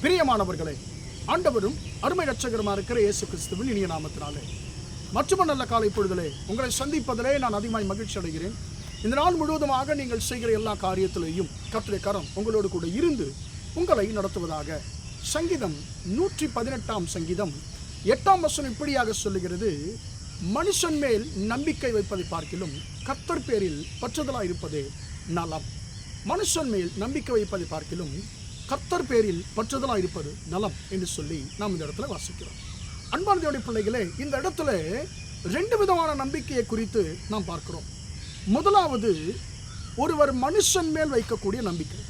பிரியமானவர்களே, ஆண்டவரும் அருமை இரட்சகருமா இருக்கிற இயேசு கிறிஸ்துவின் இனிய நாமத்தினாலே மற்றும் நல்ல காலை பொழுதிலே உங்களை சந்திப்பதிலே நான் அதிகமாய் மகிழ்ச்சி அடைகிறேன். இந்த நாள் முழுவதுமாக நீங்கள் செய்கிற எல்லா காரியத்திலேயும் கர்த்தருடைய கரம் உங்களோடு கூட இருந்து உங்களை நடத்துவதாக. சங்கீதம் 118 சங்கீதம் 8 வசனம் இப்படியாக சொல்லுகிறது, மனுஷன் மேல் நம்பிக்கை வைப்பதை பார்க்கிலும் கர்த்தர் பேரில் பற்றுதலாக இருப்பதே நலம். மனுஷன் மேல் நம்பிக்கை வைப்பதை பார்க்கிலும் கர்த்தர் பேரில் பற்றுதலாக இருப்பது நலம் என்று சொல்லி நாம் இந்த இடத்துல வாசிக்கிறோம். அன்பான தேவனுடைய பிள்ளைகளே, இந்த இடத்துல 2 விதமான நம்பிக்கையை குறித்து நாம் பார்க்கிறோம். முதலாவது, ஒருவர் மனுஷன் மேல் வைக்கக்கூடிய நம்பிக்கை.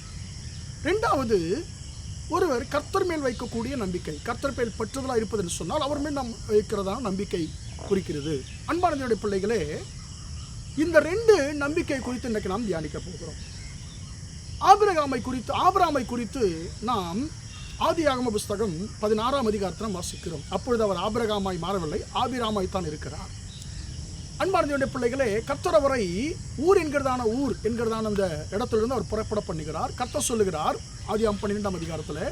2வது, ஒருவர் கர்த்தர் மேல் வைக்கக்கூடிய நம்பிக்கை. கர்த்தர் பேர் பற்றுதலாக இருப்பது என்று சொன்னால் அவர் மேல் நாம் வைக்கிறதான நம்பிக்கை குறிக்கிறது. அன்பான தேவனுடைய பிள்ளைகளே, இந்த 2 நம்பிக்கை குறித்து இன்றைக்கு நாம் தியானிக்க போகிறோம். ஆபிரகாமை குறித்து நாம் ஆதியாகம புஸ்தகம் 16 அதிகாரத்தில் வாசிக்கிறோம். அப்பொழுது அவர் ஆபிரகாமாய் மாறவில்லை, ஆபிராமாய் தான் இருக்கிறார். அன்பார்ந்த பிள்ளைகளே, கர்த்தர் அவரை ஊர் என்கிறதான அந்த இடத்திலிருந்து அவர் புறப்பட பண்ணுகிறார். கர்த்தர் சொல்லுகிறார் ஆதியாகமம் 12 அதிகாரத்தில்,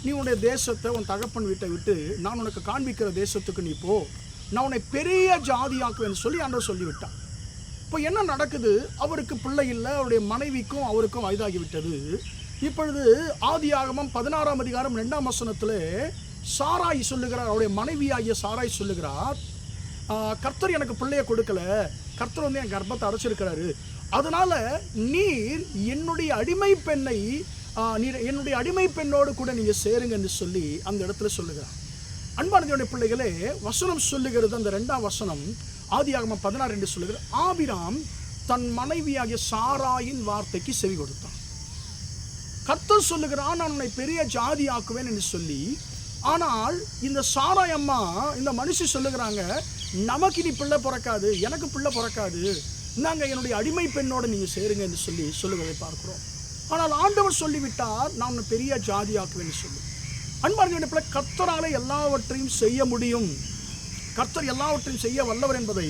நீ உன்னுடைய தேசத்தை, உன் தகப்பன் வீட்டை விட்டு நான் உனக்கு காண்பிக்கிற தேசத்துக்கு நீ போ, நான் உன்னை பெரிய ஜாதியாக்குவேன்னு சொல்லி ஆண்டவர் சொல்லிவிட்டார். இப்போ என்ன நடக்குது? அவருக்கு பிள்ளை இல்லை, அவருடைய மனைவிக்கும் அவருக்கும் வயதாகிவிட்டது. இப்பொழுது ஆதியாகமம் 16 அதிகாரம் 2 வசனத்தில் சாராய் சொல்லுகிறார், அவருடைய மனைவியாகிய சாராய் சொல்லுகிறார், கர்த்தர் எனக்கு பிள்ளையை கொடுக்கல, கர்த்தர் வந்து என் கர்ப்பத்தை அடைச்சிருக்கிறாரு, அதனால நீர் என்னுடைய அடிமை பெண்ணோடு கூட நீங்கள் சேருங்க என்று சொல்லி அந்த இடத்துல சொல்லுகிறார். அன்பான தேவனுடைய பிள்ளைகளே, வசனம் சொல்லுகிறது, அந்த 2ஆம் வசனம் ஆதியாகமம் 16 சொல்லுகிறார், ஆபிராம் தன் மனைவியாகிய சாராயின் வார்த்தைக்கு செவி கொடுத்தான். கர்த்தர் சொல்லுகிறான், நான் உன்னை பெரிய ஜாதி ஆக்குவேன் என்று சொல்லி. ஆனால் இந்த சாராய் அம்மா, இந்த மனுஷி சொல்லுகிறாங்க, நமக்கு இனி பிள்ளை பிறக்காது, எனக்கு பிள்ளை பிறக்காது, நாங்கள் என்னுடைய அடிமை பெண்ணோட நீங்கள் சேருங்க என்று சொல்லி சொல்லுவதை பார்க்கிறோம். ஆனால் ஆண்டவர் சொல்லிவிட்டார், நான் உன்னை பெரிய ஜாதி ஆக்குவேன் சொல்லி. அன்பார்ந்த பிள்ளை, கர்த்தரால எல்லாவற்றையும் செய்ய முடியும், கர்த்தர் எல்லாவற்றையும் செய்ய வல்லவர் என்பதை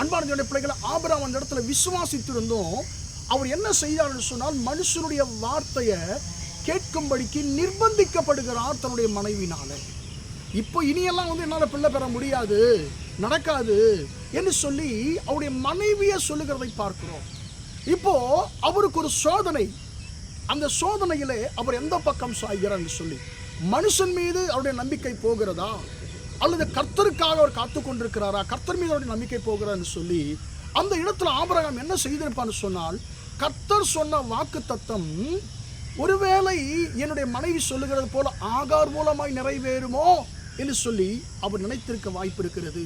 அன்பார்ந்த பிள்ளைகளை ஆபிரகாம் அந்த இடத்துல விசுவாசித்திருந்தோம். அவர் என்ன செய்தார் என்று சொன்னால், மனுஷனுடைய வார்த்தையை கேட்கும்படிக்கு நிர்பந்திக்கப்படுகிறார் தன்னுடைய மனைவினால. இப்போ இனியெல்லாம் வந்து என்னால் பிள்ளை பெற முடியாது, நடக்காது என்று சொல்லி அவருடைய மனைவியை சொல்லுகிறதை பார்க்கிறோம். இப்போ அவருக்கு ஒரு சோதனை. அந்த சோதனையிலே அவர் எந்த பக்கம் சாய்கிறார் என்று சொல்லி, மனுஷன் மீது அவருடைய நம்பிக்கை போகிறதா, அல்லது கர்த்தருக்காக அவர் காத்து கொண்டிருக்கிறாரா, கர்த்தர் மீது அவருடைய நம்பிக்கை போகிறான்னு சொல்லி அந்த இடத்துல ஆபிரகாம் என்ன செய்திருப்பான்னு சொன்னால், கர்த்தர் சொன்ன வாக்கு தத்தம் ஒருவேளை என்னுடைய மனைவி சொல்லுகிறது போல ஆகார் மூலமாய் நிறைவேறுமோ என்று சொல்லி அவர் நினைத்திருக்க வாய்ப்பு இருக்கிறது.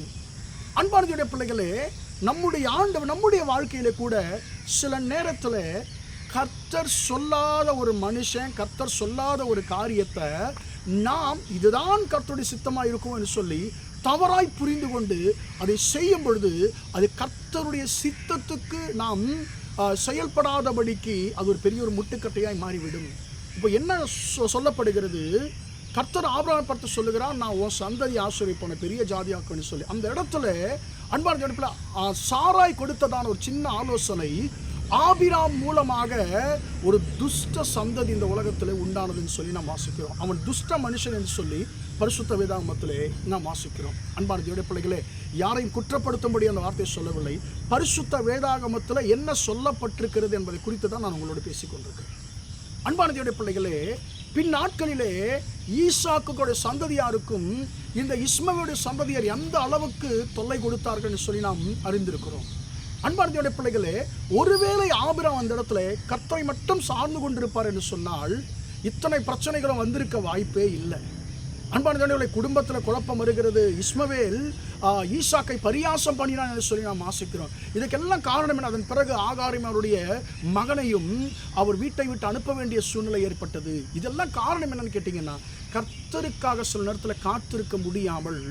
அன்பானதுடைய பிள்ளைகளே, நம்முடைய வாழ்க்கையில கூட சில நேரத்தில் கர்த்தர் சொல்லாத ஒரு மனுஷன், கர்த்தர் சொல்லாத ஒரு காரியத்தை நாம் இதுதான் கர்த்தருடைய சித்தமாக இருக்கும் என்று சொல்லி தவறாய் புரிந்து கொண்டு அதை செய்யும் பொழுது அது கர்த்தருடைய சித்தத்துக்கு நாம் செயல்படாதபடிக்கு அது ஒரு பெரிய ஒரு முட்டுக்கட்டையாய் மாறிவிடும். இப்போ என்ன சொல்லப்படுகிறது? கர்த்தர் ஆபிரகாமை பார்த்து சொல்லுகிறார், நான் உன் சந்ததி ஆசீர்வதிப்பேன், பெரிய ஜாதியாக்குன்னு சொல்லி. அந்த இடத்துல அன்பான இடத்துல சாராய் கொடுத்ததான ஒரு சின்ன ஆலோசனை ஆபிராம் மூலமாக ஒரு துஷ்ட சந்ததி இந்த உலகத்தில் உண்டானதுன்னு சொல்லி நாம் வாசிக்கிறோம். அவன் துஷ்ட மனுஷன் என்று சொல்லி பரிசுத்த வேதாகமத்திலே நாம் வாசிக்கிறோம். அன்பான தேவனுடைய பிள்ளைகளே, யாரையும் குற்றப்படுத்தும்படி அந்த வார்த்தையை சொல்லவில்லை. பரிசுத்த வேதாகமத்தில் என்ன சொல்லப்பட்டிருக்கிறது என்பதை குறித்து தான் நான் உங்களோடு பேசிக்கொண்டிருக்கிறேன். அன்பான தேவனுடைய பிள்ளைகளே, பின் நாட்களிலே ஈசாக்குடைய சந்ததியாருக்கும் இந்த இஸ்மவேலுடைய சந்ததியார் எந்த அளவுக்கு தொல்லை கொடுத்தார்கள் என்று சொல்லி நாம் அறிந்திருக்கிறோம். அன்பார்ந்த பிள்ளைகளே, ஒருவேளை ஆபிரகாம் அந்த இடத்துல கர்த்தரை மட்டும் சார்ந்து கொண்டிருப்பார் என்று சொன்னால் இத்தனை பிரச்சனைகளும் வந்திருக்க வாய்ப்பே இல்லை. அன்பார்ந்த குடும்பத்தில் குழப்பம் வருகிறது. இஸ்மவேல் ஈசாக்கை பரியாசம் பண்ணினான் என்று சொல்லி நாம் வாசிக்கிறோம். இதுக்கெல்லாம் காரணம் என்ன? அதன் பிறகு ஆகாரின் அவருடைய மகனையும் அவர் வீட்டை விட்டு அனுப்ப வேண்டிய சூழ்நிலை ஏற்பட்டது. இதெல்லாம் காரணம் என்னன்னு கேட்டிங்கன்னா, கர்த்தருக்காக சில நேரத்தில் காத்திருக்க முடியாமல்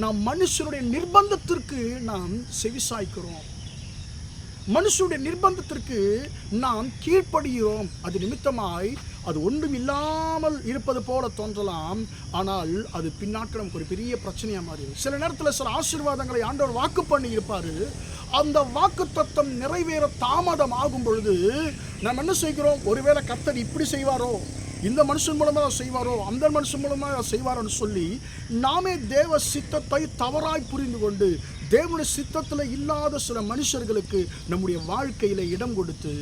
நாம் மனுஷனுடைய நிர்பந்தத்திற்கு நாம் செவிசாய்க்கிறோம், மனுஷனுடைய நிர்பந்தத்திற்கு நாம் கீழ்ப்படுகிறோம். அது நிமித்தமாய் அது ஒன்றும் இல்லாமல் இருப்பது போல தோன்றலாம், ஆனால் அது பின்னாட்கள் நமக்கு ஒரு பெரிய பிரச்சனையாக மாறிடும். சில நேரத்தில் சில ஆசீர்வாதங்களை ஆண்டவர் வாக்கு பண்ணி இருப்பார், அந்த வாக்கு தத்தம் நிறைவேற தாமதம் ஆகும் பொழுது நாம் என்ன செய்கிறோம்? ஒருவேளை கர்த்தர் இப்படி செய்வாரோ, இந்த மனுஷன் மூலமாக செய்வாரோ அந்த மனுஷன் மூலமாக செய்வாரோன்னு சொல்லி நாமே தேவ சித்தத்தை தவறாய் புரிந்து கொண்டு தேவனுடைய சித்தத்தில் இல்லாத சில மனுஷர்களுக்கு நம்முடைய வாழ்க்கையில் இடம் கொடுத்து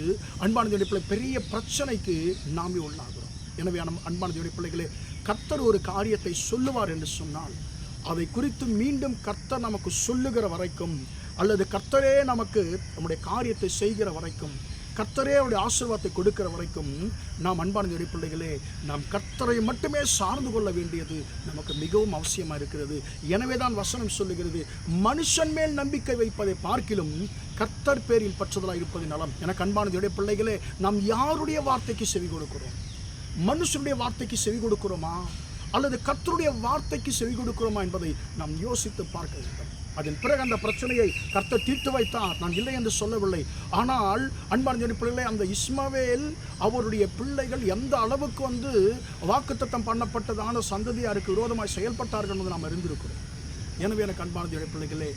அன்பான தேவனுடைய பெரிய பிரச்சனைக்கு நாமே உள்ளாகிறோம். எனவே அன்பான தேவனுடைய பிள்ளைகளே, கர்த்தர் ஒரு காரியத்தை சொல்லுவார் என்று சொன்னால் அதை குறித்து மீண்டும் கர்த்தர் நமக்கு சொல்லுகிற வரைக்கும், அல்லது கர்த்தரே நமக்கு நம்முடைய காரியத்தை செய்கிற வரைக்கும், கர்த்தரே அவருடைய ஆசீர்வாதத்தை கொடுக்கிற வரைக்கும் நாம் அன்பான தேவனுடைய பிள்ளைகளே, நாம் கர்த்தரை மட்டுமே சார்ந்து கொள்ள வேண்டியது நமக்கு மிகவும் அவசியமாக இருக்கிறது. எனவே தான் வசனம் சொல்லுகிறது, மனுஷன் மேல் நம்பிக்கை வைப்பதை பார்க்கிலும் கர்த்தர் பேரில் பற்றுதலாக இருப்பது நலம். எனக்கு அன்பான தேவனுடைய பிள்ளைகளே, நாம் யாருடைய வார்த்தைக்கு செவி கொடுக்கிறோம்? மனுஷனுடைய வார்த்தைக்கு செவி கொடுக்கிறோமா, அல்லது கர்த்தருடைய வார்த்தைக்கு செவி கொடுக்கிறோமா என்பதை நாம் யோசித்து பார்க்க வேண்டும். அதன் பிறகு அந்த பிரச்சனையை கர்த்தர் தீர்த்து வைத்தார், நான் இல்லை என்று சொல்லவில்லை. ஆனால் அன்பான பிள்ளைகளை, அந்த இஸ்மவேல் அவருடைய பிள்ளைகள் எந்த அளவுக்கு வாக்குத்தத்தம் பண்ணப்பட்டதான சந்ததியாருக்கு விரோதமாக செயல்பட்டார்கள் என்பதை நாம் அறிந்திருக்கிறோம். எனவே எனக்கு அன்பான பிள்ளைகளே,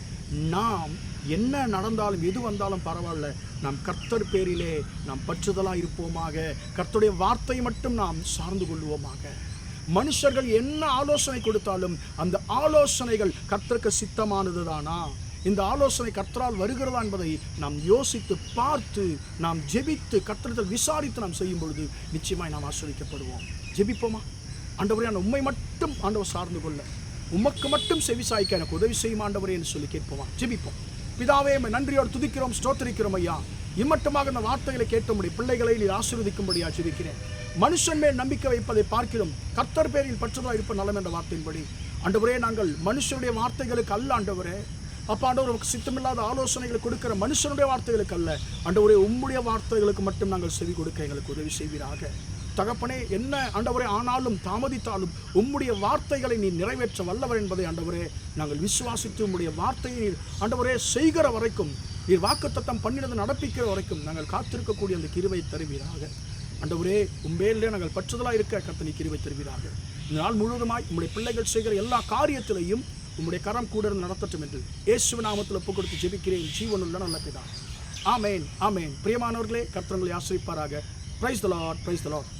நாம் என்ன நடந்தாலும் எது வந்தாலும் பரவாயில்ல, நாம் கர்த்தர் பேரிலே நாம் பற்றுதலாக இருப்போமாக, கர்த்தருடைய வார்த்தை மட்டும் நாம் சார்ந்து கொள்வோமாக. மனுஷர்கள் என்ன ஆலோசனை கொடுத்தாலும் அந்த ஆலோசனைகள் கர்த்தருக்கு சித்தமானது தானா, இந்த ஆலோசனை கர்த்தரால் வருகிறதா என்பதை நாம் யோசித்து பார்த்து நாம் ஜெபித்து கர்த்தரிடத்தில் விசாரித்து நாம் செய்யும் பொழுது நிச்சயமாய் நாம் ஆசீர்வதிக்கப்படுவோம். ஜெபிப்போமா? ஆண்டவரே, நான் உம்மை மட்டும் ஆண்டவர் சார்ந்து கொள்ள, உமக்கு மட்டும் செவி சாய்க்க எனக்கு உதவி செய்யும் ஆண்டவரே என்று சொல்லி கேட்போமா? ஜெபிப்போம். பிதாவே, நன்றியோடு துதிக்கிறோம், ஸ்தோத்திரிக்கிறோம் ஐயா. இம்மட்டுமாக இந்த வார்த்தைகளை கேட்கும்படி பிள்ளைகளை நீர் ஆசீர்வதிக்கும்படியா ஜெபிக்கிறேன். மனுஷன் மேல் நம்பிக்கை வைப்பதை பார்க்கிறோம் கர்த்தர் பேரில் பற்றுதலாக இருப்ப நலம் என்ற வார்த்தையின்படி ஆண்டவரே, நாங்கள் மனுஷனுடைய வார்த்தைகளுக்கு அல்ல ஆண்டவரே, அப்பா ஆண்டவர் நமக்கு சித்தமில்லாத ஆலோசனைகளை கொடுக்கிற மனுஷனுடைய வார்த்தைகளுக்கு அல்ல ஆண்டவரே, உம்முடைய வார்த்தைகளுக்கு மட்டும் நாங்கள் செவி கொடுக்க எங்களுக்கு உதவி செய்வீராக. தகப்பனே, என்ன ஆண்டவரே ஆனாலும் தாமதித்தாலும் உம்முடைய வார்த்தைகளை நீ நிறைவேற்ற வல்லவர் என்பதை ஆண்டவரே நாங்கள் விசுவாசித்து உம்முடைய வார்த்தையை நீர் ஆண்டவரே செய்கிற வரைக்கும், நீர் வாக்குத்தத்தம் பண்ணினது நடப்பிக்கிற வரைக்கும் நாங்கள் காத்திருக்கக்கூடிய அந்த கிருபை தருவீராக. ஆண்டவரே, உம்பேலே நாங்கள் பற்றுதலாக இருக்க கர்த்தர் கிருபை தருவீராக. இந்த நாள் முழுவதுமாய் உம்முடைய பிள்ளைகள் செய்கிற எல்லா காரியத்திலையும் உம்முடைய கரம் கூட நடத்தட்டும் என்று இயேசுவின் நாமத்தில் ஒப்புக் கொடுத்து ஜெபிக்கிறேன், ஜீவனுள்ள நல்ல பிதா. ஆமேன், ஆமேன். பிரியமானவர்களே, கர்த்தர் உங்களை ஆசீர்வதிப்பாராக. Praise the Lord, praise the Lord.